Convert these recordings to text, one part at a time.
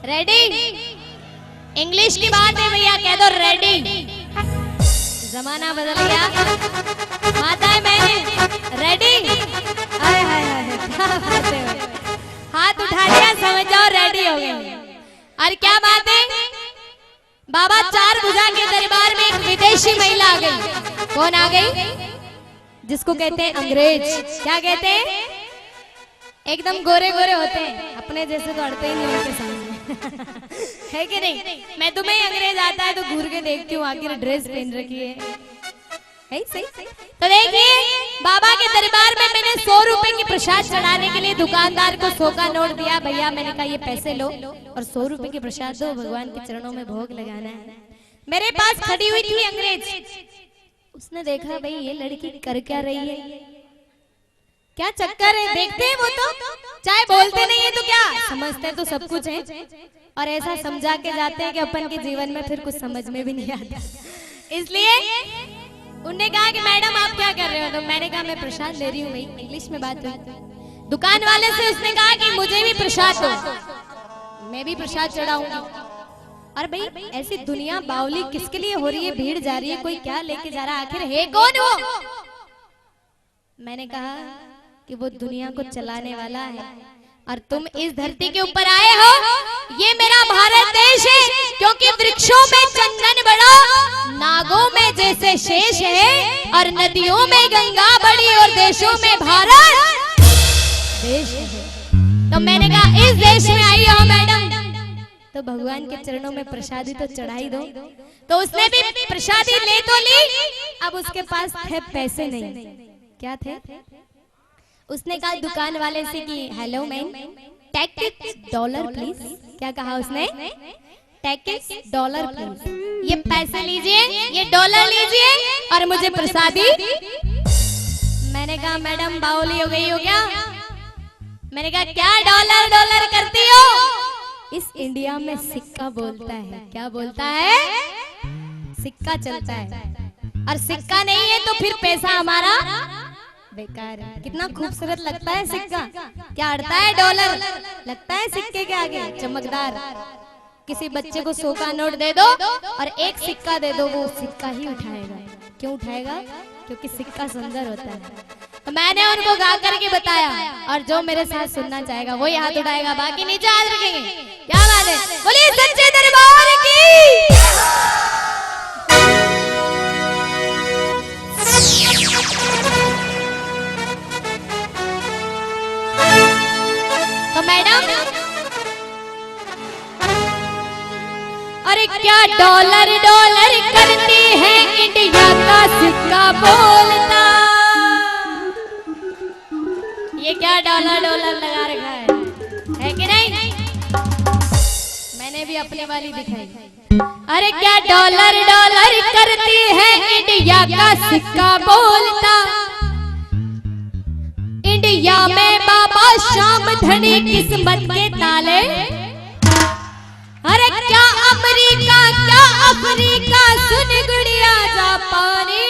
Ready? English की बात है भैया, कह दो रेडी। जमाना बदल गया, माताएं मैंने रेडी। हाय हाय हाय, क्या बात है, हाथ उठा लिया समझ जाओ रेडी हो गए। और क्या बात है, बाबा चार भुजा के दरबार में एक विदेशी महिला आ गई। कौन आ गई? जिसको कहते हैं अंग्रेज। क्या कहते हैं? एकदम गोरे गोरे होते हैं, अपने जैसे तो अड़ते ही नहीं उनके सामने है कि नहीं? मैं तुम्हें अंग्रेज आता है तो घूर के देखती हूँ, आखिर ड्रेस पहन रखी है सही। तो देखिए बाबा के दरबार में मैंने 100 रुपए की प्रसाद चढ़ाने के लिए दुकानदार को 100 का नोट दिया। भैया मैंने कहा ये पैसे लो और 100 रुपए की प्रसाद दो, भगवान के चरणों में भोग लगाना है। मेरे पास खड़ी हुई थी अंग्रेज। उसने देखा भाई ये लड़की कर क्या रही है, क्या चक्कर है। देखते हैं वो तो चाहे बोलते नहीं है तो क्या समझते हैं, तो सब कुछ है और ऐसा समझा के जाते हैं कि अपन के जीवन में फिर कुछ समझ में भी नहीं आता। इसलिए उन्होंने कहा कि मैडम आप क्या कर रहे हो? तो मैंने कहा मैं प्रसाद ले रही हूँ। भाई इंग्लिश में बात हुई दुकान वाले से, उसने कहा कि मुझे भी प्रसाद दो, मैं भी प्रसाद चढ़ाऊंगी। और भाई ऐसी दुनिया बावली किसके लिए हो रही है, भीड़ जा रही है, कोई क्या लेके जा रहा है, आखिर है कौन वो? मैंने कहा कि वो दुनिया को चलाने वाला है और तुम इस धरती के ऊपर आए हो। ये मेरा भारत देश है, क्योंकि वृक्षों में चंदन बड़ा, नागों में जैसे शेष है, और नदियों में गंगा बड़ी, और देशों में भारत देश है। तो मैंने कहा इस देश में आई हो मैडम, तो भगवान के चरणों में प्रसादी तो चढ़ाई दो। तो उसने भी प्रसादी ले तो ली, अब उसके पास थे पैसे नहीं। क्या थे? उसने कहा दुकान वाले से कि हेलो मैम, टेक $1 प्लीज। क्या कहा उसने? Take $1 please. ये पैसे लीजिए, ये $1 लीजिए और मुझे प्रसादी। मैंने कहा मैडम बावली हो गई हो क्या? मैंने कहा क्या $1 करती हो? इस इंडिया में सिक्का बोलता है। क्या बोलता है? सिक्का चलता है, और सिक्का नहीं है तो फिर पैसा हमारा बेकार है। कितना खूबसूरत लगता है सिक्का, क्या अड़ता है $1 लगता है सिक्के के आगे, चमकदार। किसी बच्चे को 100 का नोट दे दो और एक सिक्का दे दो, वो सिक्का ही उठाएगा। क्यों उठाएगा? क्योंकि सिक्का सुंदर होता है। तो मैंने उनको गा करके बताया, और जो मेरे साथ सुनना चाहेगा वही हाथ उठाएगा, बाकी नीचे हाथ रखेंगे। क्या बात है, बोलिए सच्चे दरबार की। तो मैडम अरे क्या $1 करती है इंडिया का सिक्का बोलता। ये क्या $1 लगा रखा है कि नहीं? मैंने भी अपने वाली दिखाई। अरे क्या $1 करती है इंडिया का सिक्का बोलता। इंडिया में बाबा श्याम धनी किस्मत के ताले। अरे क्या अमेरिका क्या अफ्रीका, सुन गुड़िया जापानी।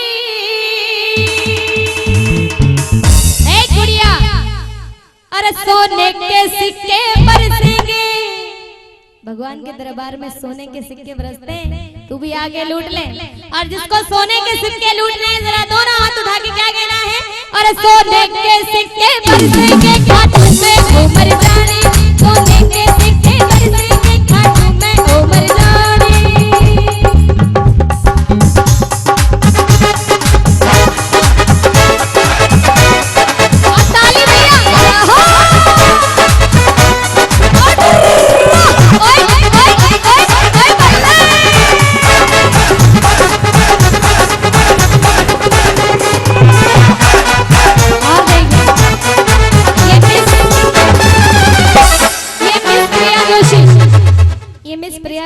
गुड़िया अरे सोने के सिक्के बरसेंगे। भगवान के दरबार में सोने के सिक्के बरसते हैं, तू भी आगे लूट ले। और जिसको सोने के सिक्के लूटने हैं जरा दोनों हाथ उठा के क्या कहना है? और सोने के सिक्के बरसेंगे खाटू में उमर जाने, सोने के सिक्के बरसेंगे खाटू में उमर जाने। ताली भैया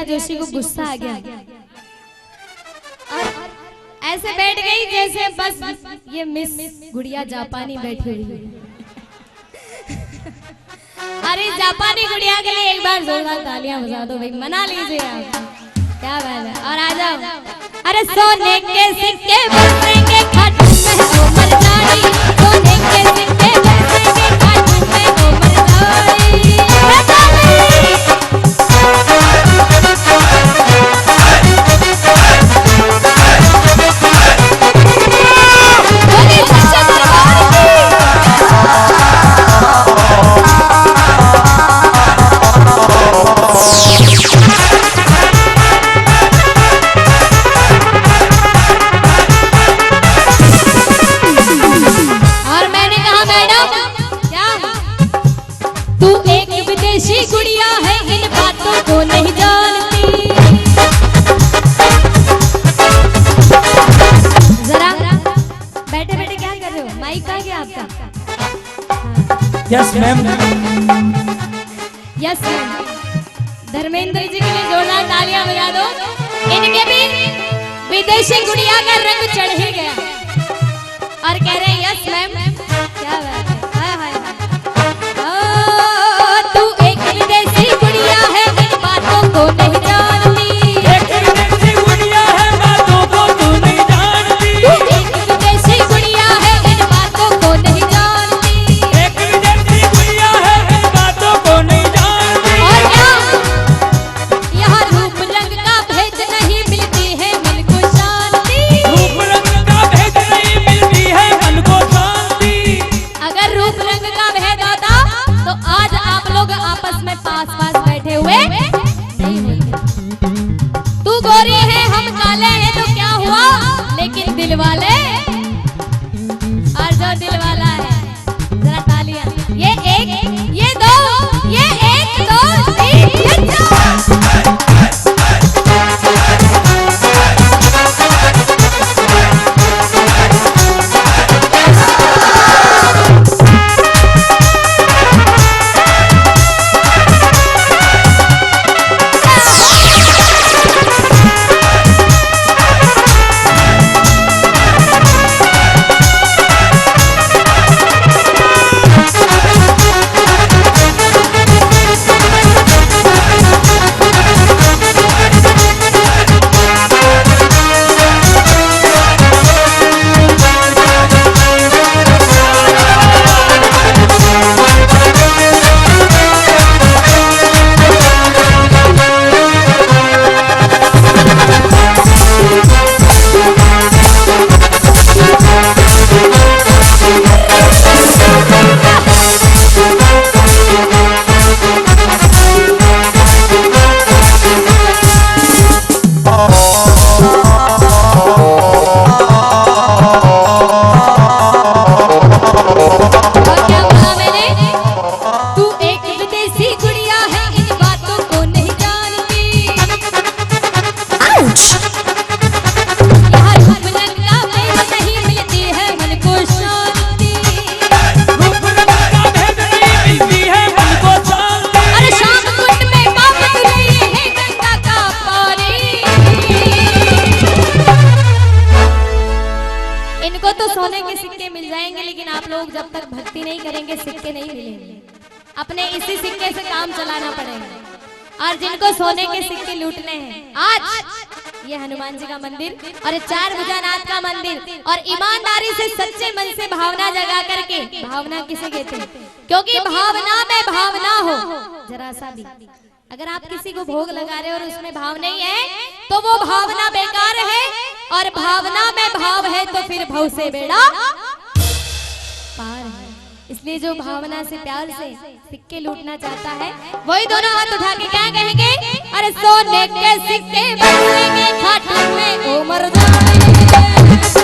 जोशी को गुस्सा आ गया और ऐसे बैठ गई जैसे बस ये मिस गुड़िया जापानी बैठी हुई है। अरे जापानी गुड़िया के लिए एक बार जोरदार तालियां बजा दो भाई, मना लीजिए आप। क्या बात है, और आ जाओ। अरे सोने के सिक्के बरसेंगे खाटू में उमर जानी, सोने के सिक्के बरसेंगे खाटू में उमर जानी। Yes ma'am. Yes ma'am. Dharmendra ji के लिए जोरदार तालियां बजा दो। इनके भी विदेशी गुड़िया का रंग चढ़ ही गया और कह रहे हैं यस मैम। क्या बात है, हाय हाय हाय। तू एक विदेशी गुड़िया है, इन बातों को नहीं जानती। एक विदेशी गुड़िया है, बातों को तू नहीं जानती। तू एक विदेशी गुड़िया है, इन बातों को नहीं जानती। एक विदेशी गुड़िया है, इन बातों को नहीं जानती। और क्या यहाँ रूप रंग का भेद नहीं, मिलती है मन को शांति। रूप रंग का भेद नहीं, मिलती है मन को शांति। अगर रूप रंग का भेद होता तो आज आप लोग आपस में पास पास बैठे हुए नहीं होते। तू गोरी है, हम काले हैं तो क्या हुआ, लेकिन दिल वाले, और जो दिल वाला है जरा तालियां। ये एक, ये दो, ये एक दो तीन ये चार। सोने के सिक्के मिल जाएंगे, लेकिन आप लोग जब तक भक्ति नहीं करेंगे सिक्के नहीं मिलेंगे। अपने इसी सिक्के से काम चलाना पड़ेगा। और जिनको सोने के सिक्के लूटने हैं, आज ये हनुमान जी का मंदिर और ये चार भुजानाथ का मंदिर, और ईमानदारी से सच्चे मन से भावना जगा करके, भावना किसे कहते हैं, क्योंकि भावना में भावना हो जरा सा भी, अगर आप किसी को भोग लगा रहे हो और उसमें भाव नहीं है तो वो भावना बेकार है, और भावना में भाव है तो फिर भव से बेड़ा पार है। इसलिए जो भावना से प्यार से सिक्के लूटना चाहता है वही दोनों हाथ उठा के क्या कहेंगे, अरे सोने के सिक्के बदलेंगे खाटू में उमर जाएंगे।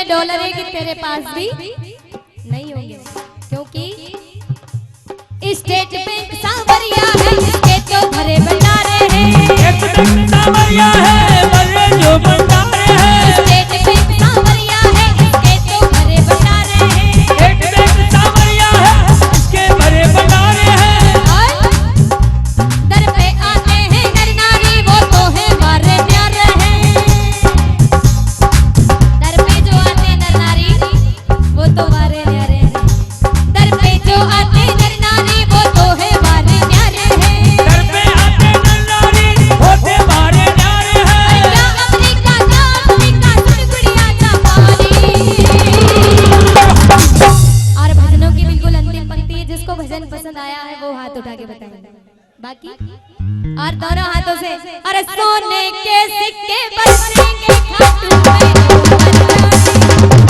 डॉलर है कि तेरे पास भी नहीं होंगे, क्योंकि स्टेट बैंक सांवरिया है, इसके तो भरे भंडारे हैं। स्टेट बैंक सांवरिया है, भरे जो भंडारे हैं। स्टेट बैंक सांवरिया है, इसके तो भरे भंडारे हैं। स्टेट बैंक सांवरिया है, इसके भरे भंडारे हैं। और दर पे आते हैं नर नारी, वो तो है हमारे प्यारे हैं। दर पे जो आते नर नारी वो तो हमारे प्यारे हैं। दर पे जो आते नर नारी वो तो है हमारे प्यारे हैं। से, अरे सोने के सिक्के बरसेंगे खाटू में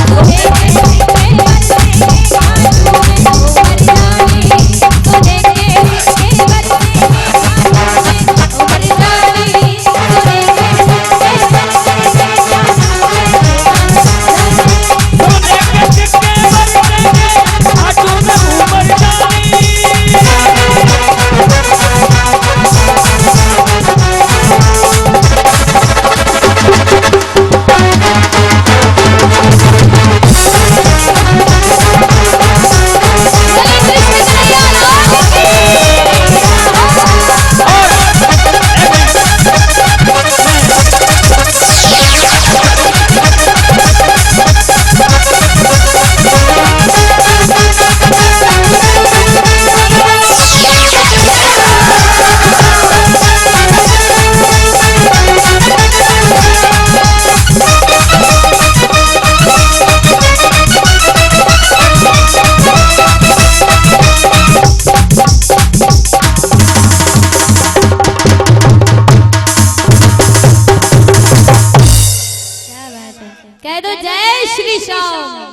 सोने के सिक्के बरसेंगे खाटू में उमर जानी, सोने के सिक्के बरसेंगे खाटू में उमर जानी, सोने के सिक्के बरसेंगे खाटू में उमर जानी। कह दो जय श्री श्याम।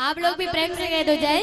आप लोग भी प्रेम से कह दो जय